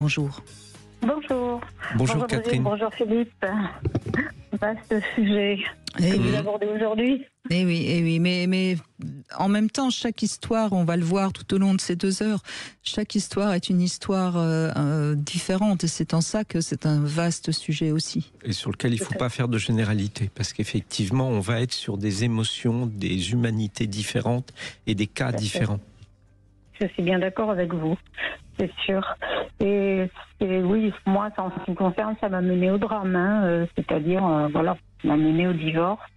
Bonjour. Bonjour. Bonjour Catherine. Bonjour Philippe. Vaste sujet que vous abordez aujourd'hui. Eh oui, mais en même temps, chaque histoire, on va le voir tout au long de ces 2 heures, chaque histoire est une histoire différente, et c'est en ça que c'est un vaste sujet aussi. Et sur lequel il ne faut pas faire de généralité, parce qu'effectivement, on va être sur des émotions, des humanités différentes et des cas différents. Je suis bien d'accord avec vous, c'est sûr. Et oui, moi, en ce qui me concerne, ça m'a mené au drame, c'est-à-dire, ça m'a mené au divorce.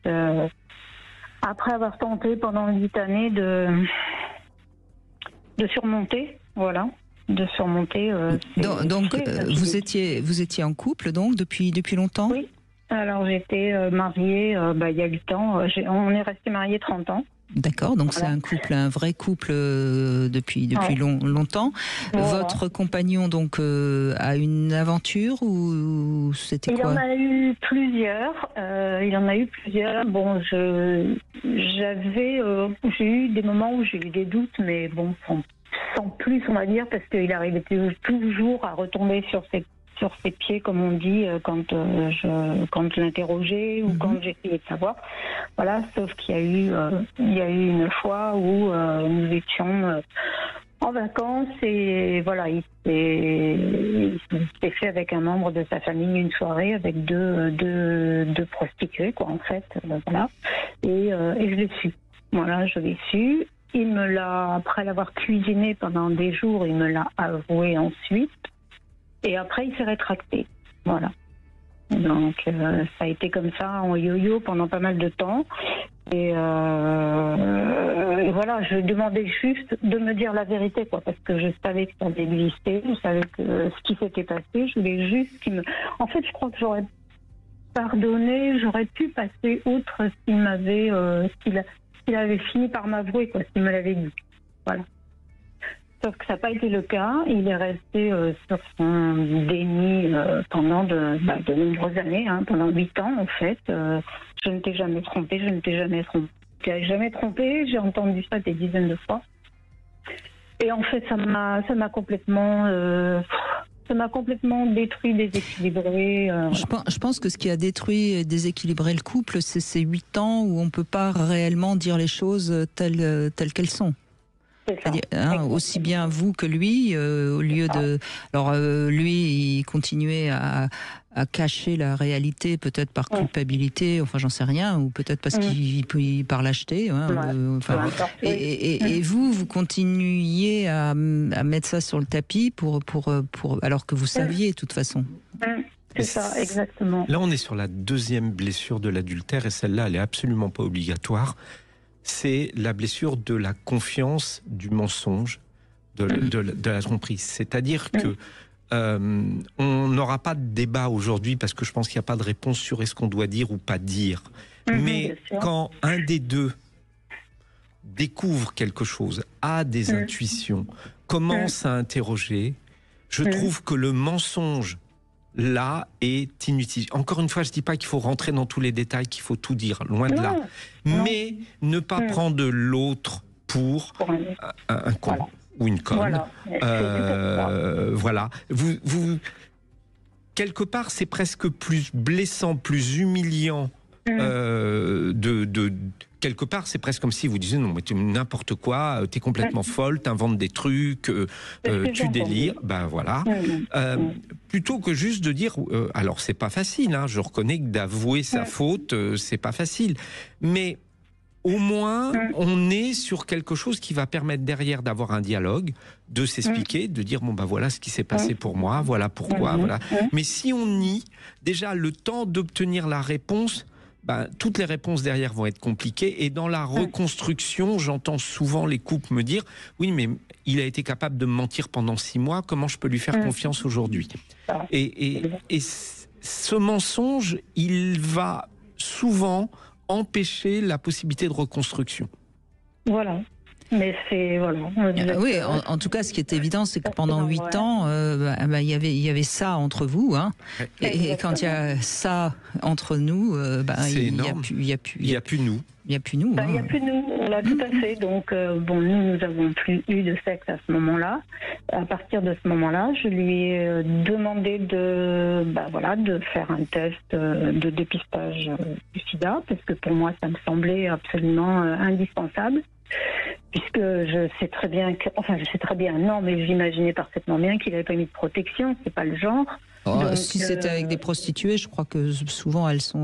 Après avoir tenté pendant 8 années de surmonter, Donc vous étiez en couple donc depuis longtemps? Oui. Alors j'étais mariée il y a 8 ans. On est resté mariés 30 ans. D'accord, donc voilà. C'est un vrai couple depuis longtemps. Voilà. Votre compagnon donc a une aventure ou c'était quoi? Il en a eu plusieurs. Bon, j'ai eu des moments où j'ai eu des doutes, mais bon, sans plus, on va dire, parce qu'il arrivait toujours à retomber sur ses pieds, comme on dit, quand je l'interrogeais ou quand j'essayais de savoir. Voilà, sauf qu'il y a eu une fois où nous étions en vacances et voilà, il s'est fait avec un membre de sa famille une soirée avec deux prostituées, quoi, en fait, voilà. Et je l'ai su. Voilà, je l'ai su. Après l'avoir cuisiné pendant des jours, il me l'a avoué ensuite. Et après, il s'est rétracté. Voilà. Donc, ça a été comme ça, en yo-yo, pendant pas mal de temps. Et voilà, je demandais juste de me dire la vérité, quoi, parce que je savais que ça avait existé, je savais que ce qui s'était passé, je voulais juste En fait, je crois que j'aurais pardonné, j'aurais pu passer outre s'il avait fini par m'avouer, quoi, s'il me l'avait dit. Voilà. Sauf que ça n'a pas été le cas. Il est resté sur son déni pendant de nombreuses années, pendant 8 ans en fait. Je ne t'ai jamais trompé, j'ai entendu ça des dizaines de fois. Et en fait, ça m'a complètement détruit, déséquilibré. Je pense que ce qui a détruit et déséquilibré le couple, c'est ces 8 ans où on ne peut pas réellement dire les choses telles qu'elles sont. C'est-à-dire, aussi bien vous que lui, au lieu de... Alors, lui, il continuait à cacher la réalité, peut-être par culpabilité, enfin, j'en sais rien, ou peut-être parce qu'il par lâcheté. Et vous continuiez à mettre ça sur le tapis alors que vous saviez, de toute façon. C'est ça, exactement. Là, on est sur la 2e blessure de l'adultère, et celle-là, elle n'est absolument pas obligatoire. C'est la blessure de la confiance, du mensonge, de la tromperie. C'est-à-dire que on n'aura pas de débat aujourd'hui, parce que je pense qu'il n'y a pas de réponse sur est-ce qu'on doit dire ou pas dire. Mais quand un des deux découvre quelque chose, a des intuitions, commence à interroger, je trouve que le mensonge là est inutile. Encore une fois, je ne dis pas qu'il faut rentrer dans tous les détails, qu'il faut tout dire, loin de là. Mais ne pas prendre l'autre pour un con ou une conne. Voilà. Quelque part, c'est presque plus blessant, plus humiliant. Quelque part, c'est presque comme si vous disiez non, mais tu n'importe quoi, t'es complètement folle, t'inventes des trucs, tu délires, ben voilà. Plutôt que juste de dire, alors c'est pas facile, je reconnais que d'avouer sa faute, c'est pas facile, mais au moins on est sur quelque chose qui va permettre derrière d'avoir un dialogue, de s'expliquer, de dire bon voilà ce qui s'est passé pour moi, voilà pourquoi, voilà. Mais si on nie, déjà le temps d'obtenir la réponse, toutes les réponses derrière vont être compliquées, et dans la reconstruction, j'entends souvent les couples me dire oui, mais il a été capable de me mentir pendant 6 mois, comment je peux lui faire confiance aujourd'hui? Et ce mensonge, il va souvent empêcher la possibilité de reconstruction. Voilà. Mais c'est oui, en tout cas, ce qui est évident, c'est que pendant 8 ans, il y avait ça entre vous, et quand il y a ça entre nous, c'est énorme. Il y a plus nous. Il n'y a plus nous. Voilà, tout à fait. Donc, nous n'avons plus eu de sexe à ce moment-là. À partir de ce moment-là, je lui ai demandé de faire un test de dépistage du sida, parce que pour moi, ça me semblait absolument indispensable. Puisque je sais très bien mais j'imaginais parfaitement bien qu'il n'avait pas mis de protection, c'est pas le genre. Donc, si c'était avec des prostituées, je crois que souvent elles se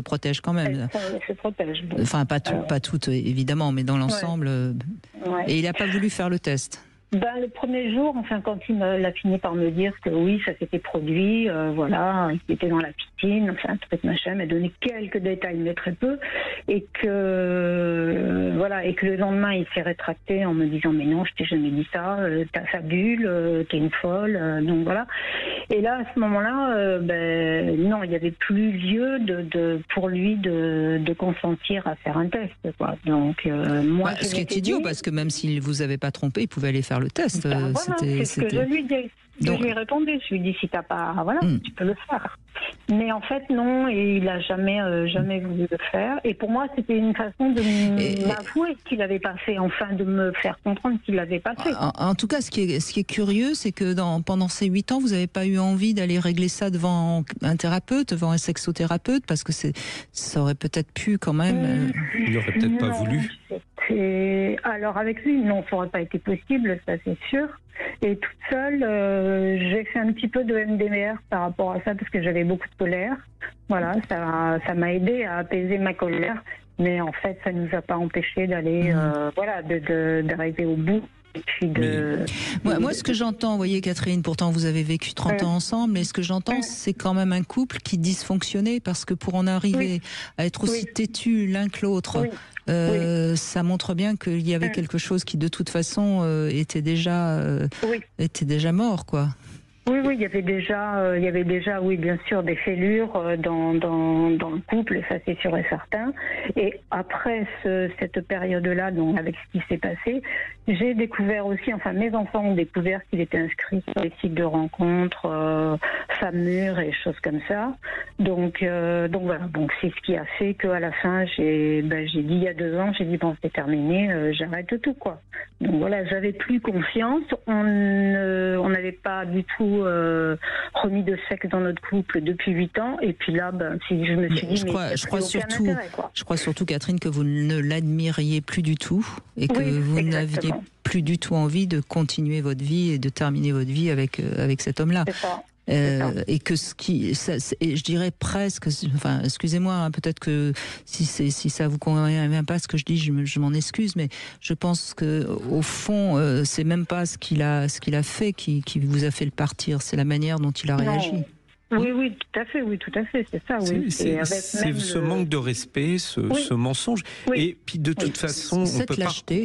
protègent quand même. Elles se protègent. Bon. Enfin, pas toutes évidemment, mais dans l'ensemble. Ouais. Et il n'a pas voulu faire le test. Le premier jour, quand il a fini par me dire que oui, ça s'était produit, il était dans la piscine, truc machin, m'a donné quelques détails, mais très peu, et que le lendemain, il s'est rétracté en me disant mais non, je t'ai jamais dit ça, t'as fabule, t'es une folle, donc voilà. Et là, à ce moment-là, non, il n'y avait plus lieu pour lui de consentir à faire un test, quoi. Donc moi, ce qui est idiot, parce que même s'il vous avait pas trompé, il pouvait aller faire le test. C'est ce que je lui dis. Donc, je lui ai répondu, je lui ai dit si t'as pas, tu peux le faire. Mais en fait non, et il a jamais voulu le faire. Et pour moi, c'était une façon de m'avouer qu'il l'avait pas fait, de me faire comprendre qu'il l'avait pas fait. En tout cas, ce qui est curieux, c'est que pendant ces 8 ans, vous n'avez pas eu envie d'aller régler ça devant un thérapeute, devant un sexothérapeute, parce que ça aurait peut-être pu quand même. Il n'aurait peut-être pas voulu. Alors avec lui, non, ça n'aurait pas été possible, ça c'est sûr. Et toute seule, j'ai fait un petit peu de MDR par rapport à ça, parce que j'avais beaucoup de colère. Voilà, ça m'a aidé à apaiser ma colère. Mais en fait, ça ne nous a pas empêché d'aller, d'arriver au bout. Et puis moi, ce que j'entends, vous voyez Catherine, pourtant vous avez vécu 30 ans ensemble, mais ce que j'entends, c'est quand même un couple qui dysfonctionnait, parce que pour en arriver à être aussi têtus l'un que l'autre, ça montre bien qu'il y avait quelque chose qui de toute façon était déjà mort, quoi. Oui, il y avait déjà, oui, bien sûr, des fêlures dans le couple, ça c'est sûr et certain. Et après cette période-là, donc avec ce qui s'est passé, j'ai découvert aussi, mes enfants ont découvert qu'il était inscrit sur les sites de rencontres, Femmes Mûres et choses comme ça. Donc voilà, donc c'est ce qui a fait qu'à la fin, j'ai dit il y a 2 ans, j'ai dit bon, c'est terminé, j'arrête tout, quoi. Donc voilà, j'avais plus confiance, on n'avait pas du tout remis de sexe dans notre couple depuis 8 ans, et puis là, si je me suis dit, je crois surtout, Catherine, que vous ne l'admiriez plus du tout, et que vous n'aviez plus du tout envie de continuer votre vie et de terminer votre vie avec cet homme-là. C'est ça. Et que je dirais presque, excusez-moi, peut-être que si ça vous convient pas ce que je dis, je m'en excuse, mais je pense que au fond, c'est même pas ce qu'il a fait qui vous a fait le partir, c'est la manière dont il a réagi. Oui, tout à fait, c'est ça. Oui. C'est ce manque de respect, ce mensonge. Oui. Et puis de toute façon, on peut lâcheté,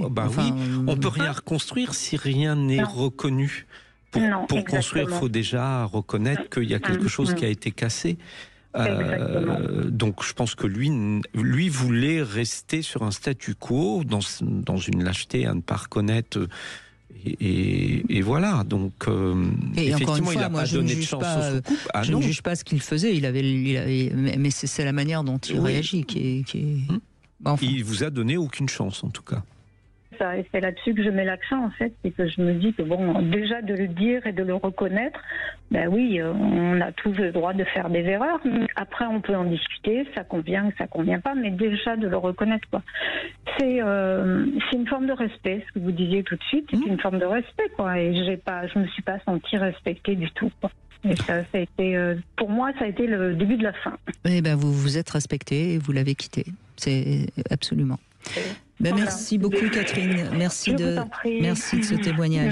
on peut rien reconstruire si rien n'est reconnu. Pour construire, il faut déjà reconnaître qu'il y a quelque chose qui a été cassé. Donc je pense que lui voulait rester sur un statu quo, dans une lâcheté à ne pas reconnaître. Et voilà, donc effectivement, il n'a pas donné de chance au couple. Je ne juge pas ce qu'il faisait, mais c'est la manière dont il réagit qui est... Il vous a donné aucune chance, en tout cas. Et c'est là-dessus que je mets l'accent, en fait, c'est que je me dis que déjà de le dire et de le reconnaître, on a tous le droit de faire des erreurs. Après, on peut en discuter, ça convient, ça convient pas, mais déjà de le reconnaître, quoi. C'est une forme de respect, ce que vous disiez tout de suite, c'est une forme de respect, quoi. Et je me suis pas sentie respectée du tout, quoi. Et ça a été, pour moi, ça a été le début de la fin. Eh vous vous êtes respectée et vous l'avez quitté. C'est absolument. Merci beaucoup, Catherine. Merci de ce témoignage.